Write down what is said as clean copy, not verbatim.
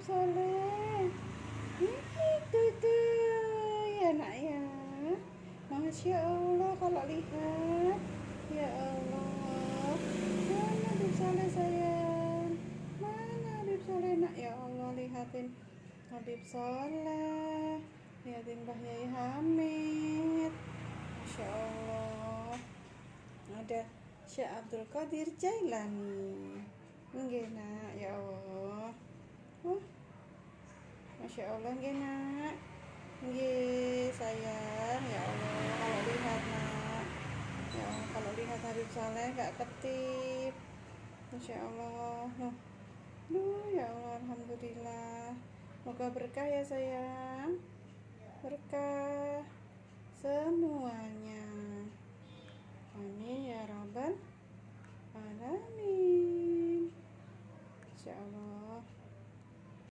Soleh. Itu tuh ya nak ya. Masya Allah kalau lihat. Ya Allah. Mana Habib Soleh sayang? Mana Habib Soleh nak? Ya Allah, lihatin Habib Soleh. Lihatin Mbah Yai Hamid. Masya Allah. Ada Syekh Abdul Qadir Jailani. Nggih nak, ya Allah. Masya Allah nggih nak. Nggih sayang, ya Allah. Kalau lihat nak, ya Allah, kalau lihat Habib Saleh nggak ketip. Masya Allah. Ya Allah, alhamdulillah. Moga berkah ya sayang. Berkah semuanya. Amin ya rabbal alamin. Insya Allah.